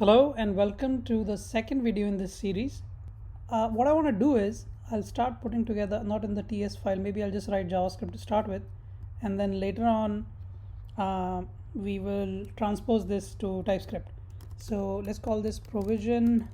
Hello and welcome to the second video in this series. What I want to do is I'll start putting together, not in the TS file, maybe I'll just write JavaScript to start with, and then later on we will transpose this to TypeScript. So let's call this provision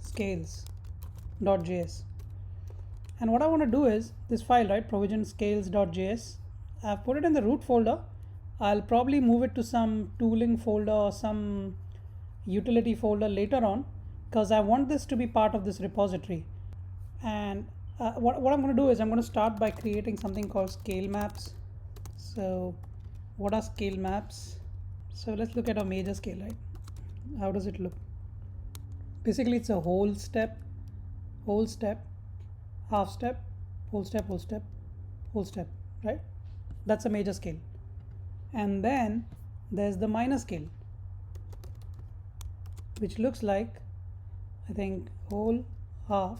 scales.js. And what I want to do is this file, right, provision scales.js. I've put it in the root folder. I'll probably move it to some tooling folder or some utility folder later on because I want this to be part of this repository. And what I'm going to do is I'm going to start by creating something called scale maps. So what are scale maps? So let's look at a major scale, right? How does it look? Basically it's a whole step, half step, whole step, right? That's a major scale. And then there's the minor scale, which looks like, I think, whole, half,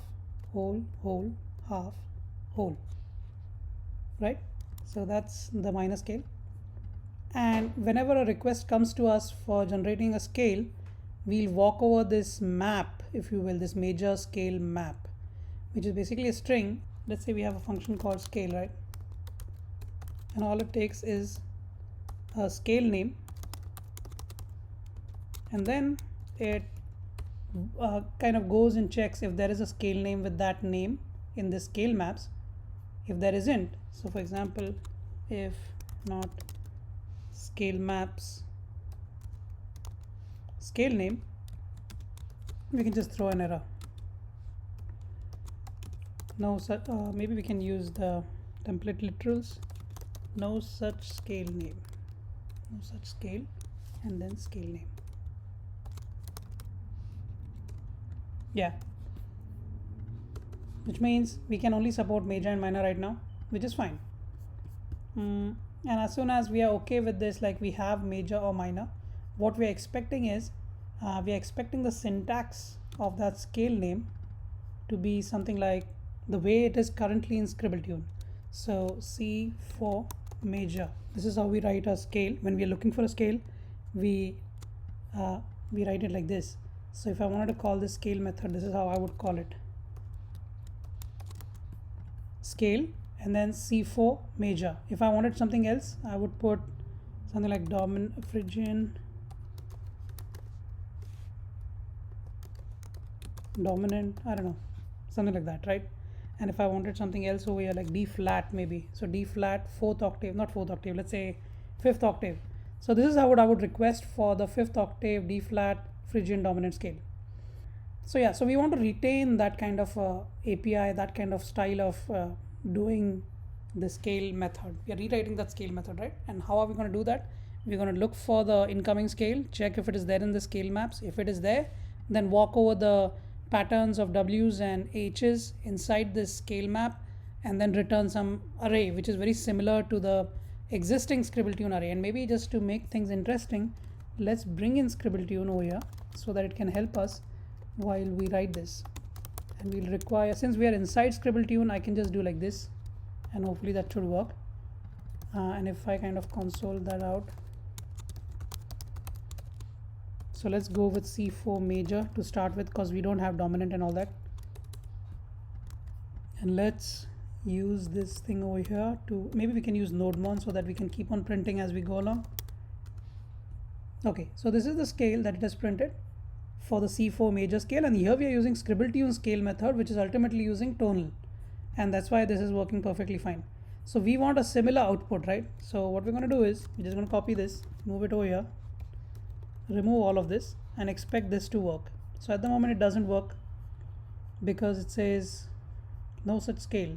whole, half, whole, right? So that's the minor scale. And whenever a request comes to us for generating a scale, we'll walk over this map, if you will, this major scale map, which is basically a string. Let's say we have a function called scale, right? And all it takes is a scale name, and then it kind of goes and checks if there is a scale name with that name in the scale maps. If there isn't, so for example, if not scale maps scale name, we can just throw an error. No such, maybe we can use the template literals, no such scale name, no such scale, and then scale name. Yeah, which means we can only support major and minor right now, which is fine. And as soon as we are okay with this, like we have major or minor, what we are expecting is we are expecting the syntax of that scale name to be something like the way it is currently in Scribble-Tune. So C for major, this is how we write a scale. When we are looking for a scale, we write it like this. So if I wanted to call this scale method, this is how I would call it, scale, and then C4 major. If I wanted something else, I would put something like Phrygian dominant, I don't know, something like that, right? And if I wanted something else over here, like D flat maybe, so D flat fourth octave, not fourth octave, let's say fifth octave. So this is how I would request for the fifth octave D flat Phrygian dominant scale. So yeah, so we want to retain that kind of API, that kind of style of doing the scale method. We are rewriting that scale method, right? And how are we going to do that? We're going to look for the incoming scale, check if it is there in the scale maps. If it is there, then walk over the patterns of W's and H's inside this scale map, and then return some array which is very similar to the existing Scribble-Tune array. And maybe just to make things interesting, let's bring in Scribble-Tune over here so that it can help us while we write this. And we'll require, since we are inside Scribble-Tune, I can just do like this, and hopefully that should work. And if I kind of console that out, so let's go with C4 major to start with, because we don't have dominant and all that. And let's use this thing over here to, maybe we can use nodemon so that we can keep on printing as we go along. Okay, so this is the scale that it has printed for the C4 major scale, and here we are using Scribble-Tune scale method, which is ultimately using tonal, and that's why this is working perfectly fine. So we want a similar output, right? So what we're going to do is we're just going to copy this, move it over here, remove all of this, and expect this to work. So at the moment it doesn't work because it says no such scale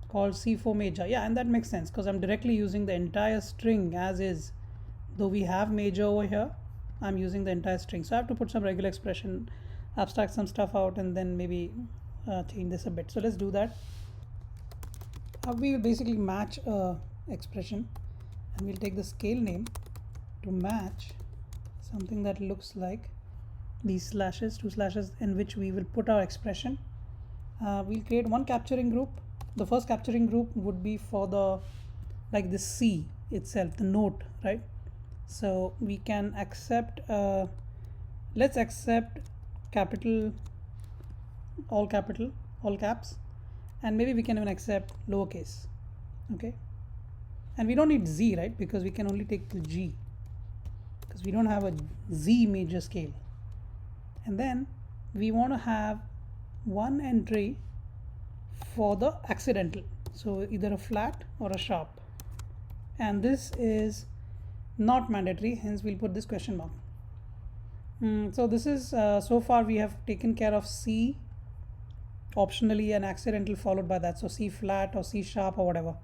called C4 major. Yeah, and that makes sense because I'm directly using the entire string as is. Though we have major over here, I'm using the entire string. So I have to put some regular expression, abstract some stuff out, and then maybe change this a bit. So let's do that. We will basically match a expression, and we'll take the scale name to match something that looks like these slashes, two slashes, in which we will put our expression. We'll create one capturing group. The first capturing group would be for the, like this C itself, the note, right? So we can accept, let's accept capital, all caps, and maybe we can even accept lowercase. Okay, and we don't need Z, right? Because we can only take the G, because we don't have a Z major scale. And then we want to have one entry for the accidental, so either a flat or a sharp, and this is not mandatory, hence we'll put this question mark. So this is so far we have taken care of C, optionally an accidental followed by that, so C flat or C sharp or whatever.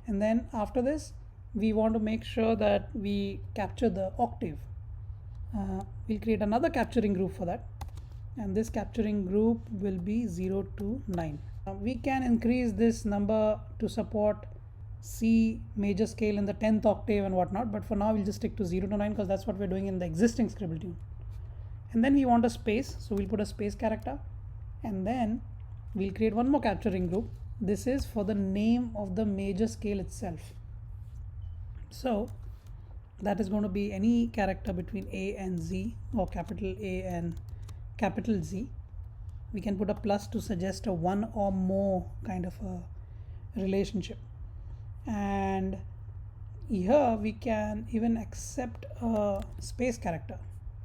And then after this we want to make sure that we capture the octave. We'll create another capturing group for that, and this capturing group will be 0 to 9. We can increase this number to support C major scale in the 10th octave and whatnot, but for now we'll just stick to 0 to 9 because that's what we're doing in the existing scribble tune. And then we want a space, so we'll put a space character, and then we'll create one more capturing group. This is for the name of the major scale itself. So that is going to be any character between A and Z, or capital A and capital Z. We can put a plus to suggest a one or more kind of a relationship. And here we can even accept a space character,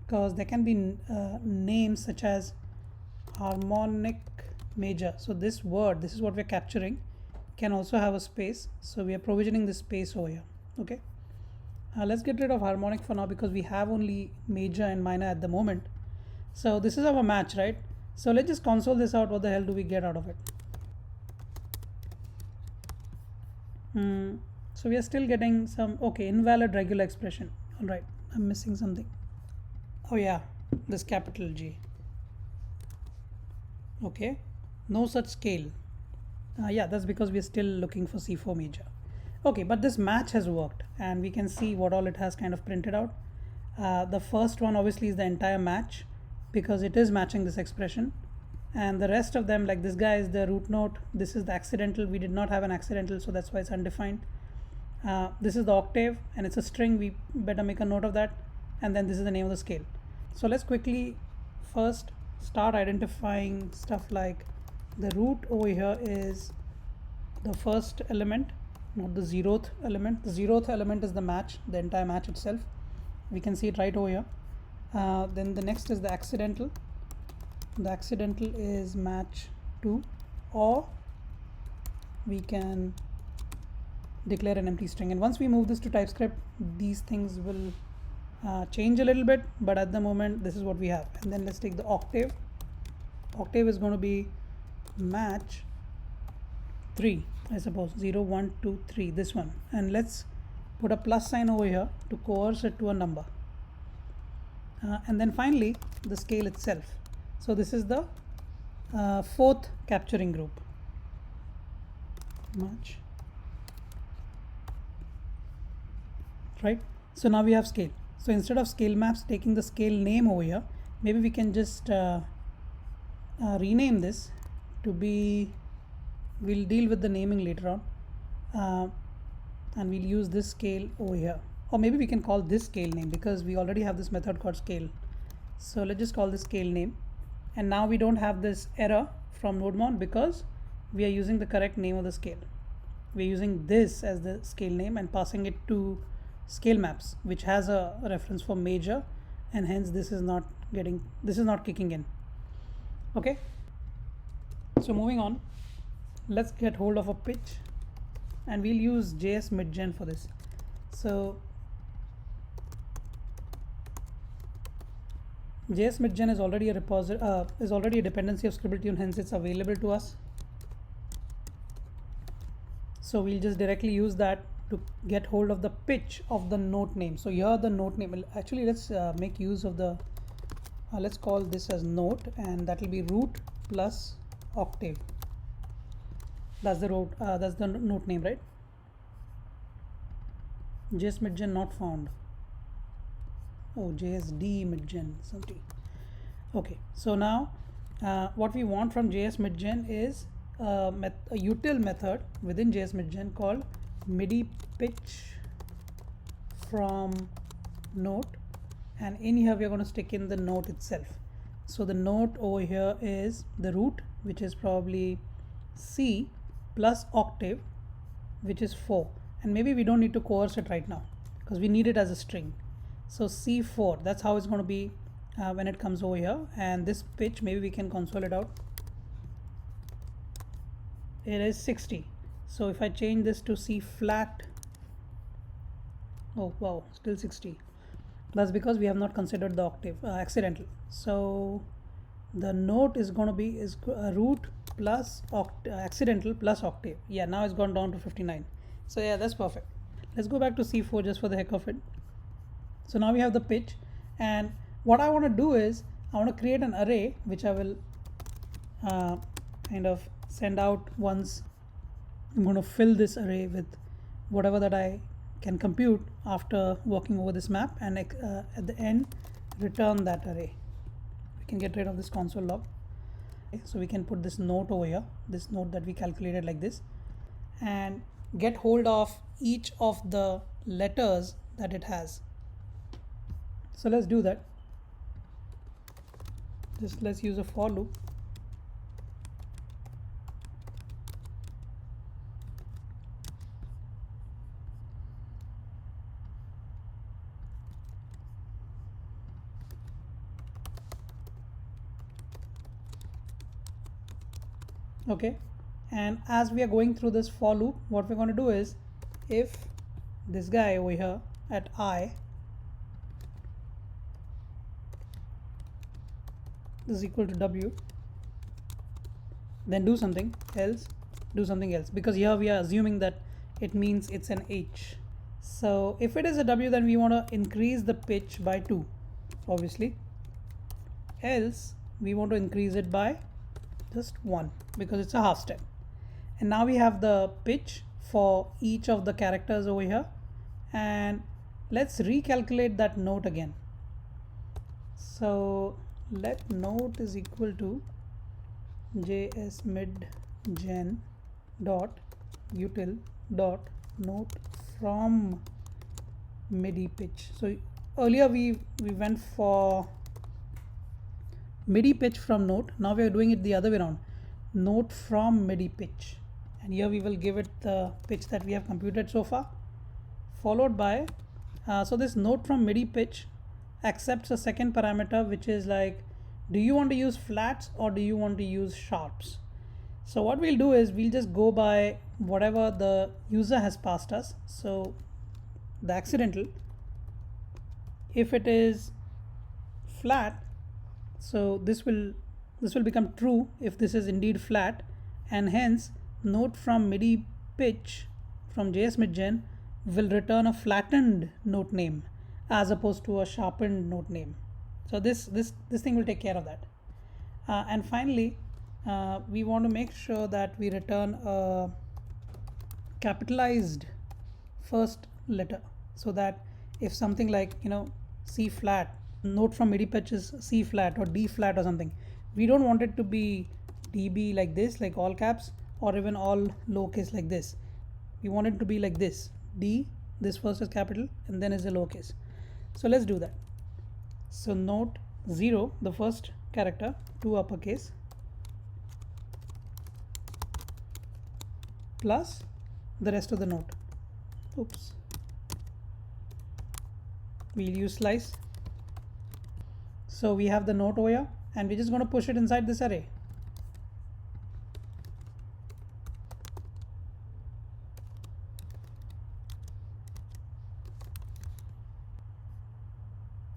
because there can be names such as harmonic major. So this word, this is what we're capturing, can also have a space, so we are provisioning this space over here. Okay, let's get rid of harmonic for now because we have only major and minor at the moment. So this is our match, right? So let's just console this out. What the hell do we get out of it? So we are still getting some, okay, invalid regular expression. All right, I'm missing something. Oh yeah, this capital G. Okay, no such scale. Yeah, that's because we're still looking for C4 major. Okay, but this match has worked, and we can see what all it has kind of printed out. The first one obviously is the entire match, because it is matching this expression, and the rest of them, like this guy is the root note, this is the accidental, we did not have an accidental, so that's why it's undefined. This is the octave, and it's a string, we better make a note of that, and then this is the name of the scale. So let's quickly first start identifying stuff like the root over here is the first element, not the zeroth element. The zeroth element is the match, the entire match itself. We can see it right over here. Then the next is the accidental. The accidental is match 2, or we can declare an empty string. And once we move this to TypeScript, these things will change a little bit, but at the moment this is what we have. And then let's take the octave. Octave is going to be match 3, I suppose, 0 1 2 3, this one, and let's put a plus sign over here to coerce it to a number. And then finally the scale itself. So this is the fourth capturing group, match, right? So now we have scale. So instead of scale maps taking the scale name over here, maybe we can just rename this to be, we'll deal with the naming later on, and we'll use this scale over here, or maybe we can call this scale name because we already have this method called scale. So let's just call this scale name, and now we don't have this error from NodeMon because we are using the correct name of the scale. We're using this as the scale name and passing it to scale maps, which has a reference for major, and hence this is not kicking in. Okay, so moving on, let's get hold of a pitch, and we'll use JS Midgen for this. So JS Midgen is already a repository, is already a dependency of ScribbleTune, hence it's available to us. So we'll just directly use that to get hold of the pitch of the note name. So here the note name, actually let's make use of the, let's call this as note, and that will be root plus octave. That's the root, that's the note name, right? JS Midgen not found. Oh, JSD Midgen something. Okay, so now what we want from JS Midgen is a util method within JS Midgen called MIDI pitch from note, and in here we are going to stick in the note itself. So the note over here is the root, which is probably C plus octave, which is 4, and maybe we don't need to coerce it right now because we need it as a string. So C4, that's how it's going to be when it comes over here. And this pitch, maybe we can console it out. It is 60. So if I change this to C flat, oh wow, still 60. That's because we have not considered the octave accidental. So the note is going to be root plus accidental plus octave. Yeah, now it's gone down to 59. So yeah, that's perfect. Let's go back to C4 just for the heck of it. So now we have the pitch, and what I want to do is I want to create an array which I will kind of send out once I'm going to fill this array with whatever that I can compute after working over this map, and at the end return that array. We can get rid of this console log. Okay, so we can put this note over here, this note that we calculated like this, and get hold of each of the letters that it has. So let's do that. Just let's use a for loop. Okay, and as we are going through this for loop, what we're going to do is, if this guy over here at I is equal to W, then do something else, because here we are assuming that it means it's an H. So if it is a W, then we want to increase the pitch by 2, obviously, else we want to increase it by just 1 because it's a half step. And now we have the pitch for each of the characters over here, and let's recalculate that note again. So let note is equal to jsmidgen dot util dot note from MIDI pitch. So earlier we went for MIDI pitch from note. Now we are doing it the other way around, note from MIDI pitch, and here we will give it the pitch that we have computed so far, followed by so this note from MIDI pitch accepts a second parameter, which is like, do you want to use flats or do you want to use sharps? So what we'll do is we'll just go by whatever the user has passed us. So the accidental, if it is flat, so this will become true if this is indeed flat, and hence note from MIDI pitch from JSMidgen will return a flattened note name as opposed to a sharpened note name. So this thing will take care of that. And finally, we want to make sure that we return a capitalized first letter, so that if something like, C flat, note from MIDI pitch is C flat or D flat or something, we don't want it to be DB like this, like all caps, or even all lowercase like this. We want it to be like this, D, this first is capital and then is a lowercase. So let's do that. So note 0, the first character, 2 uppercase, plus the rest of the note. Oops. We'll use slice. So we have the note over here, and we're just going to push it inside this array.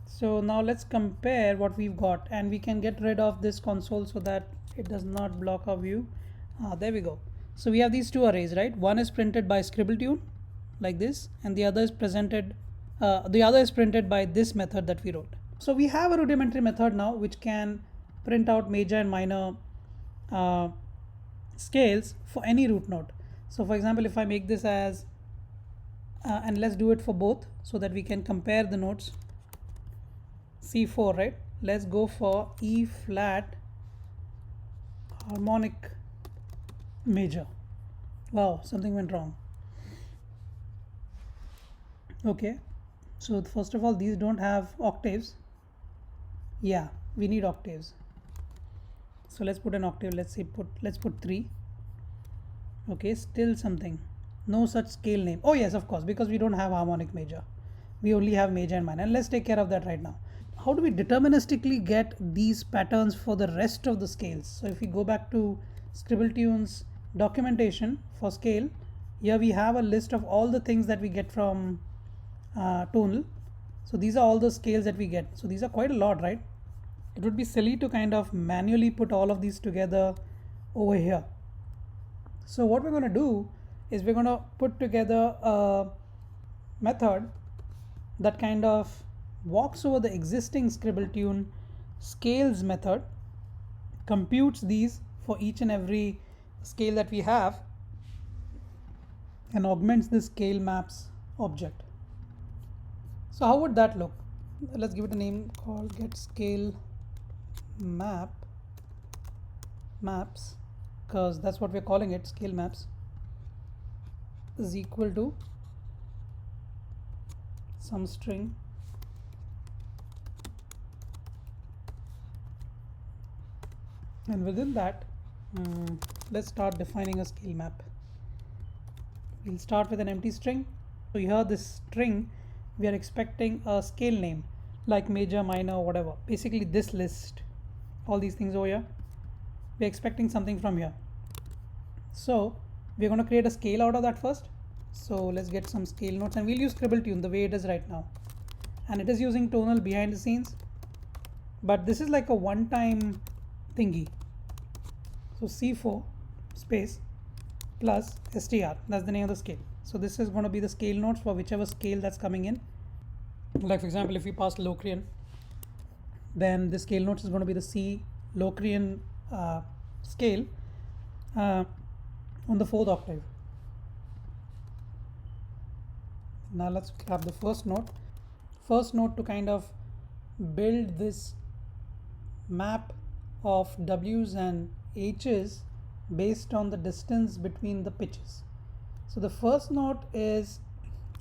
So now let's compare what we've got, and we can get rid of this console so that it does not block our view. There we go. So we have these two arrays, right? One is printed by ScribbleTune like this, and the other is printed by this method that we wrote. So we have a rudimentary method now which can print out major and minor scales for any root note. So for example, if I make this as and let's do it for both so that we can compare the notes. C4, right? Let's go for E flat harmonic major. Wow, something went wrong. Okay, So first of all, these don't have octaves. Yeah, we need octaves. So let's put an octave. Let's put 3. Okay, still something. No such scale name. Oh yes, of course, because we don't have harmonic major. We only have major and minor. And let's take care of that right now. How do we deterministically get these patterns for the rest of the scales? So if we go back to Scribbletunes documentation for scale, here we have a list of all the things that we get from tonal. So these are all the scales that we get. So these are quite a lot, right? It would be silly to kind of manually put all of these together over here. So what we're going to do is we're going to put together a method that kind of walks over the existing Scribbletune scales method, computes these for each and every scale that we have, and augments the scale maps object. So how would that look? Let's give it a name called get scale maps, because that's what we're calling it, scale maps, is equal to some string and within that let's start defining a scale map. We'll start with an empty string. So here this string, we are expecting a scale name like major, minor, whatever, basically this list, all these things over here, we're expecting something from here. So we're going to create a scale out of that first. So let's get some scale notes and we'll use Scribbletune the way it is right now, and it is using tonal behind the scenes, but this is like a one-time thingy. So C4 space plus str, that's the name of the scale. So this is going to be the scale notes for whichever scale that's coming in. Like for example, if we pass Locrian, then the scale notes is going to be the C Locrian scale on the 4th octave. Now let's grab the first note to kind of build this map of W's and H's based on the distance between the pitches. So the first note is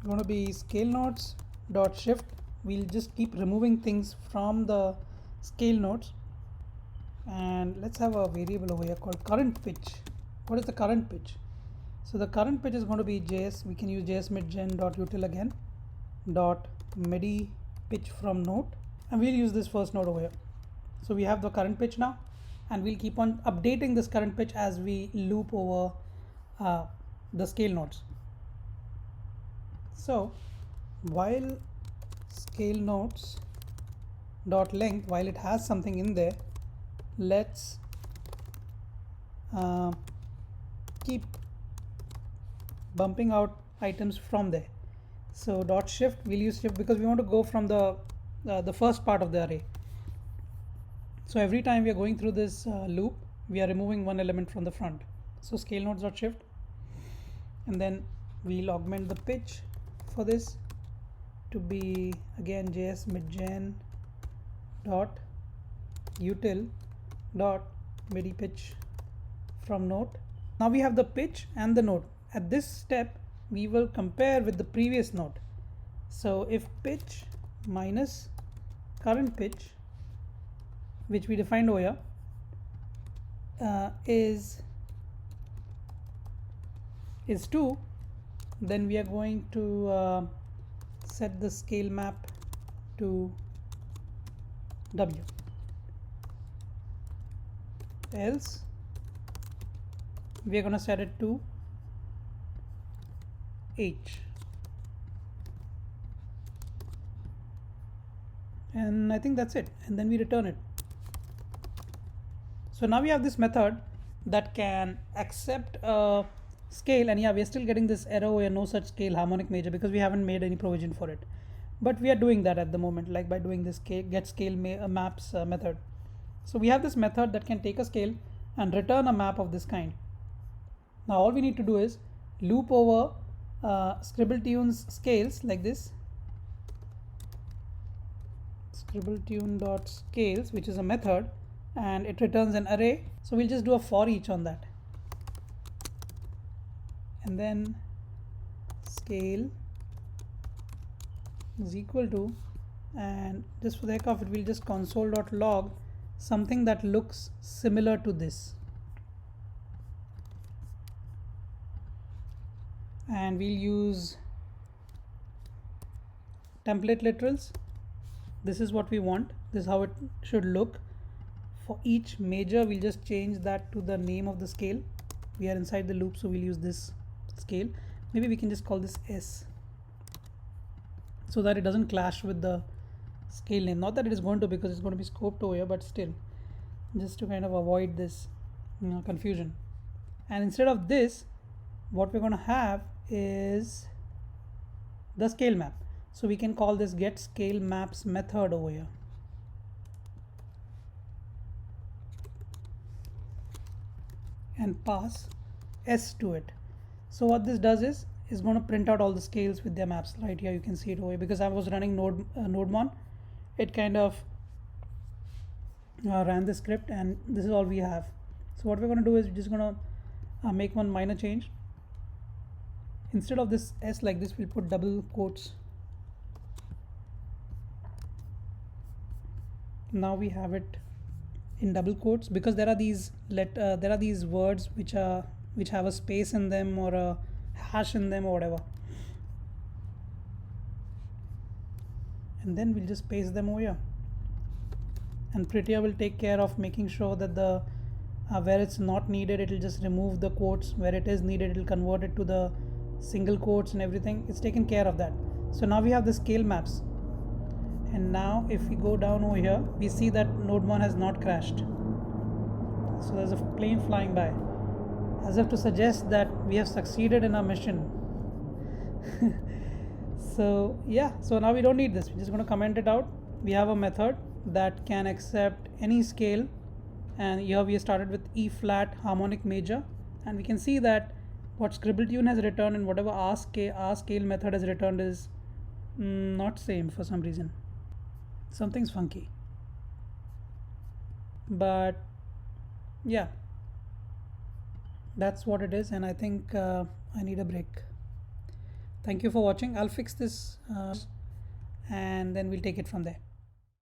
going to be scale notes dot shift. We'll just keep removing things from the scale notes, and let's have a variable over here called current pitch. What is the current pitch? So the current pitch is going to be JS. We can use JS midgen dot util again dot MIDI pitch from note, and we'll use this first note over here. So we have the current pitch now, and we'll keep on updating this current pitch as we loop over the scale notes. So while scale notes dot length, while it has something in there, let's keep bumping out items from there. So dot shift, we'll use shift because we want to go from the first part of the array. So every time we are going through this loop, we are removing one element from the front. So scale notes dot shift, and then we'll augment the pitch for this to be again JS midgen dot util dot MIDI pitch from note. Now we have the pitch and the note. At this step, we will compare with the previous note. So if pitch minus current pitch, which we defined over here, is 2, then we are going to set the scale map to W. Else we are going to set it to H. And I think that's it, and then we return it. So now we have this method that can accept a scale, and yeah, we are still getting this error where no such scale harmonic major because we haven't made any provision for it, but we are doing that at the moment, like by doing this get scale maps method. So we have this method that can take a scale and return a map of this kind. Now all we need to do is loop over Scribbletunes scales like this, Scribbletune.scales, which is a method, and it returns an array. So we'll just do a for each on that, and then scale is equal to, and just for the heck of it, we'll just console.log something that looks similar to this, and we'll use template literals. This is what we want. This is how it should look. For each major, we'll just change that to the name of the scale. We are inside the loop, so we'll use this scale. Maybe we can just call this S, so that it doesn't clash with the scale name. Not that it is going to, because it's going to be scoped over here, but still, just to kind of avoid this confusion. And instead of this, what we're going to have is the scale map. So we can call this get scale maps method over here. And pass S to it. So what this does is going to print out all the scales with their maps. Right here you can see it over here, because I was running NodeMon. It kind of ran the script, and this is all we have. So what we're going to do is we're just going to make one minor change. Instead of this S like this, we'll put double quotes. Now we have it in double quotes, because there are these words which have a space in them or a hash in them or whatever, and then we'll just paste them over here. And Prettier will take care of making sure that the where it's not needed, it'll just remove the quotes. Where it is needed, it'll convert it to the single quotes, and everything. It's taken care of that. So now we have the scale maps. And now if we go down over here, we see that NodeMon has not crashed. So there's a plane flying by, as if to suggest that we have succeeded in our mission. So yeah, so now we don't need this. We're just going to comment it out. We have a method that can accept any scale, and here we started with E flat harmonic major, and we can see that what ScribbleTune has returned and whatever our scale method has returned is not same for some reason. Something's funky, but yeah, that's what it is. And I think I need a break. Thank you for watching. I'll fix this and then we'll take it from there.